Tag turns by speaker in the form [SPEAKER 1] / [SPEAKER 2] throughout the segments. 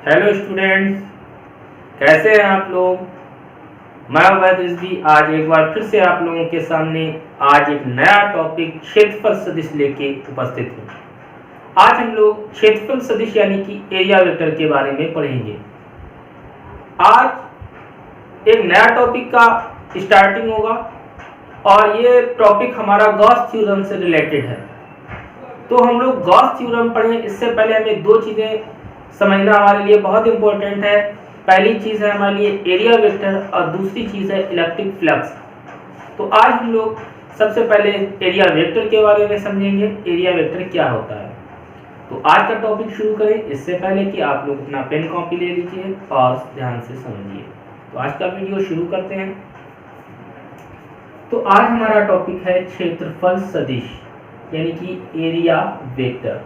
[SPEAKER 1] Hello students, कैसे हैं आप लोग। मैं अवैध रिजवी आज एक बार फिर से आप लोगों के सामने आज एक नया टॉपिक क्षेत्रफल सदिश लेके उपस्थित हूँ। आज हम लोग क्षेत्रफल सदिश यानी कि एरिया वेक्टर के बारे में पढ़ेंगे। आज एक नया टॉपिक का स्टार्टिंग होगा और ये टॉपिक हमारा गॉस थ्योरम से रिलेटेड है। तो हम लोग गॉस थ्योरम पढ़ें इससे पहले हमें दो चीज़ें समझना हमारे लिए बहुत इंपॉर्टेंट है। पहली चीज़ है हमारे लिए एरिया वेक्टर और दूसरी चीज़ है इलेक्ट्रिक फ्लक्स। तो आज हम लोग सबसे पहले एरिया वेक्टर के बारे में समझेंगे, एरिया वेक्टर क्या होता है। तो आज का टॉपिक शुरू करें इससे पहले कि आप लोग अपना पेन कॉपी ले लीजिए और ध्यान से समझिए। तो आज का वीडियो शुरू करते हैं। तो आज हमारा टॉपिक है क्षेत्रफल सदिश यानी कि एरिया वेक्टर।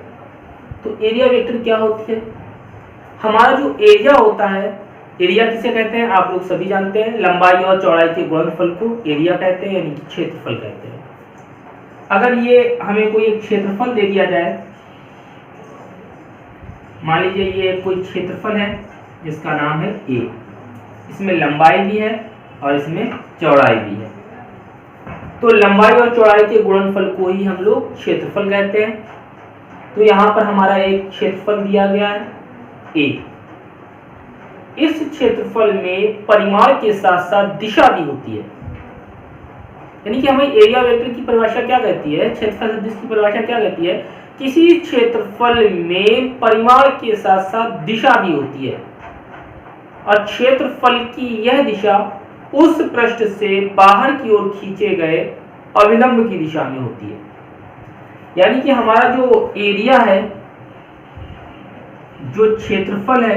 [SPEAKER 1] तो एरिया वेक्टर क्या होती है? हमारा जो एरिया होता है, एरिया किसे कहते हैं आप लोग सभी जानते हैं, लंबाई और चौड़ाई के गुणनफल को एरिया कहते हैं यानी कि क्षेत्रफल कहते हैं। अगर ये हमें कोई एक क्षेत्रफल दे दिया जाए, मान लीजिए ये कोई क्षेत्रफल है जिसका नाम है ए, इसमें लंबाई भी है और इसमें चौड़ाई भी है। तो लंबाई और चौड़ाई के गुणनफल को ही हम लोग क्षेत्रफल कहते हैं। तो यहाँ पर हमारा एक क्षेत्रफल दिया गया है ए। इस क्षेत्रफल में परिमाण के साथ साथ दिशा भी होती है, यानी कि हमें एरिया वेक्टर की परिभाषा क्या कहती है, क्षेत्रफल सदिश की परिभाषा क्या कहती है, किसी क्षेत्रफल में परिमाण के साथ साथ दिशा भी होती है और क्षेत्रफल की यह दिशा उस पृष्ठ से बाहर की ओर खींचे गए अविलंब की दिशा में होती है। यानी कि हमारा जो एरिया है, जो क्षेत्रफल है,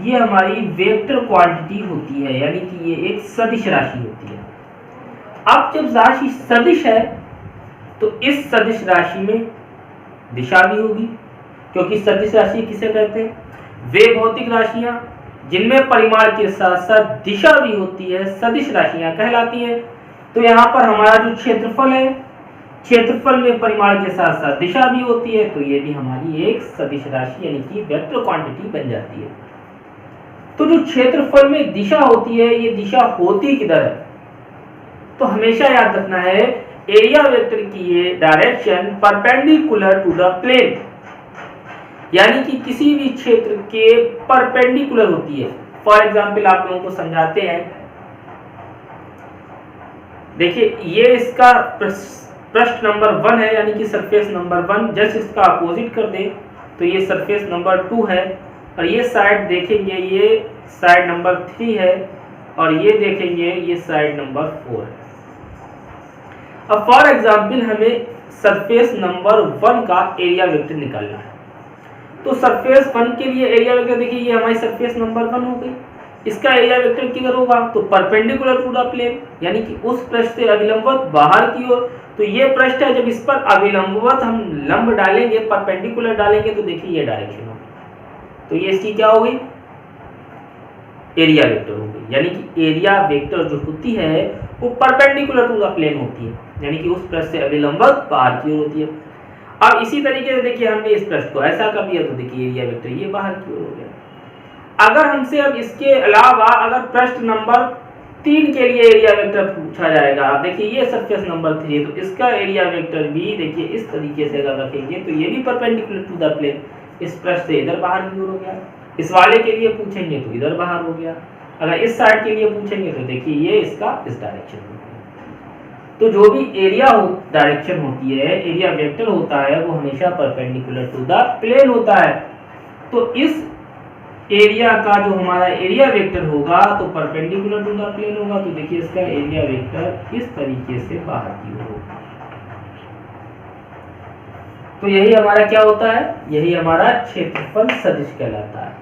[SPEAKER 1] ये हमारी वेक्टर क्वांटिटी होती है, यानी कि ये एक सदिश राशि होती है। अब जब राशि सदिश है तो इस सदिश राशि में दिशा भी होगी, क्योंकि सदिश राशि किसे कहते हैं, वे भौतिक राशियां जिनमें परिमाण के साथ साथ दिशा भी होती है सदिश राशियां कहलाती है। तो यहाँ पर हमारा जो क्षेत्रफल है, क्षेत्रफल में परिमाण के साथ साथ दिशा भी होती है, तो ये भी हमारी एक सदिश राशि यानी कि वेक्टर क्वांटिटी बन जाती है। तो जो क्षेत्रफल में दिशा होती है, ये दिशा होती किधर है, तो हमेशा याद रखना है एरिया वेक्टर की ये direction perpendicular to the plane, यानी कि किसी भी क्षेत्र के परपेंडिकुलर होती है। फॉर एग्जाम्पल आप लोगों को समझाते हैं, देखिए ये इसका पृष्ठ नंबर 1 है यानी कि सरफेस नंबर 1। जस्ट इसका अपोजिट कर दें तो ये सरफेस नंबर 2 है और ये साइड देखेंगे ये साइड नंबर 3 है और ये देखेंगे ये साइड नंबर 4 है। अब फॉर एग्जाम्पल हमें सरफेस नंबर 1 का एरिया वेक्टर निकालना है। तो सरफेस 1 के लिए एरिया वेक्टर देखिए ये हमारी सरफेस नंबर 1 हो गई। इसका एरिया वेक्टर किधर होगा, तो परपेंडिकुलर टू द प्लेन, यानी कि उस पृष्ठ से अभिलंबवत बाहर की ओर। तो ये पृष्ठ है, जब इस पर अभिलंबवत हम लंब डालेंगे, परपेंडिकुलर डालेंगे, तो देखिए ये डायरेक्शन होगी। तो ये इसकी क्या हो गई, एरिया वेक्टर हो गई। यानी कि एरिया वेक्टर जो होती है वो परपेंडिकुलर टू द प्लेन होती है, यानी कि उस पृष्ठ से अभिलंबवत बाहर की ओर होती है। अब इसी तरीके से देखिए हमने इस पृष्ठ को ऐसा कर दिया, तो देखिए एरिया वेक्टर ये बाहर की ओर हो गया। अगर हमसे अब इसके अलावा अगर पृष्ठ नंबर 3 के लिए एरिया वेक्टर पूछा जाएगा, आप देखिए ये सरफेस नंबर 3 है, तो इसका एरिया वेक्टर भी देखिए इस तरीके से अगर रखेंगे तो ये भी परपेंडिकुलर टू द प्लेन, इस पृष्ठ से इधर बाहर की ओर हो गया। इस वाले के लिए पूछेंगे तो इधर बाहर हो गया। अगर इस साइड के लिए पूछेंगे तो देखिए ये इसका इस डायरेक्शन में। तो जो भी एरिया डायरेक्शन होती है, एरिया वेक्टर होता है, वो हमेशा परपेंडिकुलर टू द प्लेन होता है। तो इस एरिया का जो हमारा एरिया वेक्टर होगा तो परपेंडिकुलर टू द प्लेन होगा। तो देखिए इसका एरिया वेक्टर इस तरीके से बाहर की ओर होगा। तो यही हमारा क्या होता है, यही हमारा क्षेत्रफल सदिश कहलाता है।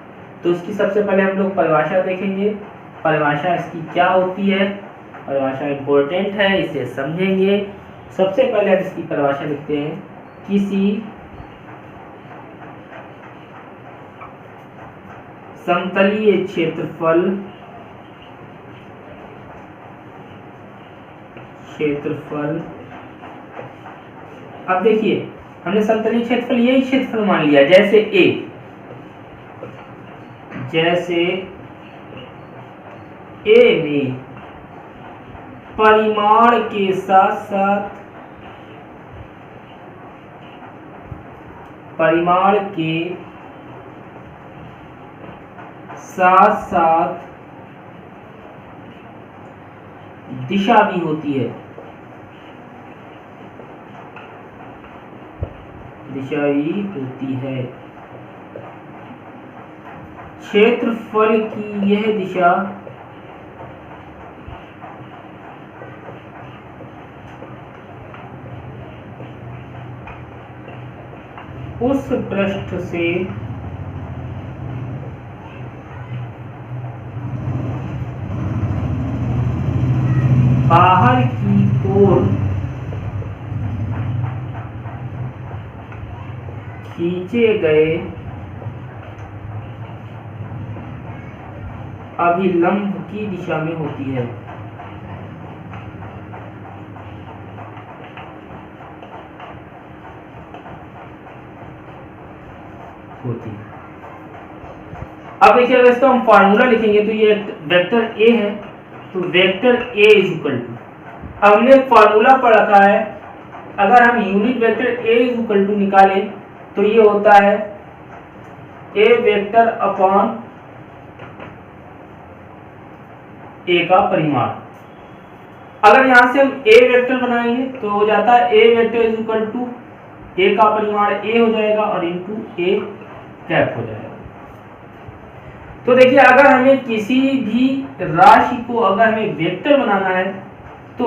[SPEAKER 1] तो इसकी सबसे पहले हम लोग परिभाषा देखेंगे, परिभाषा इसकी क्या होती है। परिभाषा इंपॉर्टेंट है, इसे समझेंगे। सबसे पहले हम इसकी परिभाषा लिखते हैं, किसी समतलीय क्षेत्रफल अब देखिए हमने समतलीय क्षेत्रफल यही क्षेत्रफल मान लिया, जैसे ए जैसे ए में परिमाण के साथ साथ दिशा भी होती है, क्षेत्रफल की यह दिशा उस पृष्ठ से बाहर की ओर खींचे गए अभिलंब की दिशा में होती है। अब देखिए, अगर इसका हम फार्मूला लिखेंगे तो ये वेक्टर ए है, तो vector A is equal to, हमने फार्मूला पढ़ रखा है, अगर हम unit vector A is equal to निकालें तो ये होता है ए वेक्टर अपॉन ए का परिमाण। अगर यहां से हम ए वेक्टर बनाएंगे तो हो जाता है ए वेक्टर इज इक्वल टू ए का परिमाण ए हो जाएगा और इनटू ए कैप हो जाएगा। तो देखिए, अगर हमें किसी भी राशि को अगर हमें वेक्टर बनाना है तो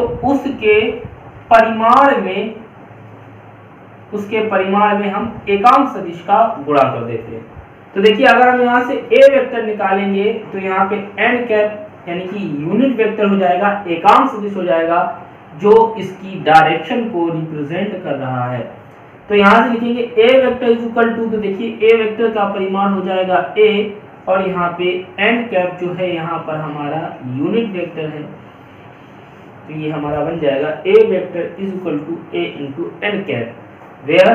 [SPEAKER 1] उसके परिमाण में हम एकांक सदिश का गुणा कर देते हैं। तो देखिए, अगर हम यहाँ से ए वेक्टर निकालेंगे तो यहाँ पे एन कैप यानी कि यूनिट वेक्टर हो जाएगा, एकांक सदिश हो जाएगा जो इसकी डायरेक्शन को रिप्रेजेंट कर रहा है। तो यहाँ से लिखेंगे ए वेक्टर इज इक्वल टू, तो देखिए ए वेक्टर का परिमाण हो जाएगा ए और यहाँ पे एन कैप जो है यहाँ पर हमारा यूनिट वेक्टर है, तो ये हमारा बन जाएगा A vector is equal to A into N cap, where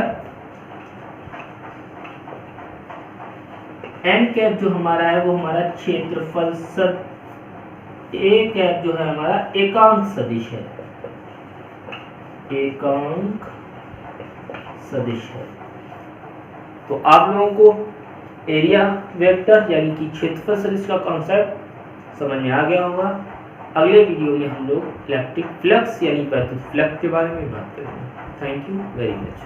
[SPEAKER 1] N cap जो हमारा है वो हमारा क्षेत्रफल ए कैप जो है हमारा एकांक सदिश है, एकांक सदिश है। तो आप लोगों को एरिया वेक्टर यानी कि क्षेत्रफल सदिश का कॉन्सेप्ट समझ में आ गया होगा। अगले वीडियो में हम लोग इलेक्ट्रिक फ्लक्स यानी वैद्युत फ्लक्स के बारे में बात करेंगे। Thank you very much.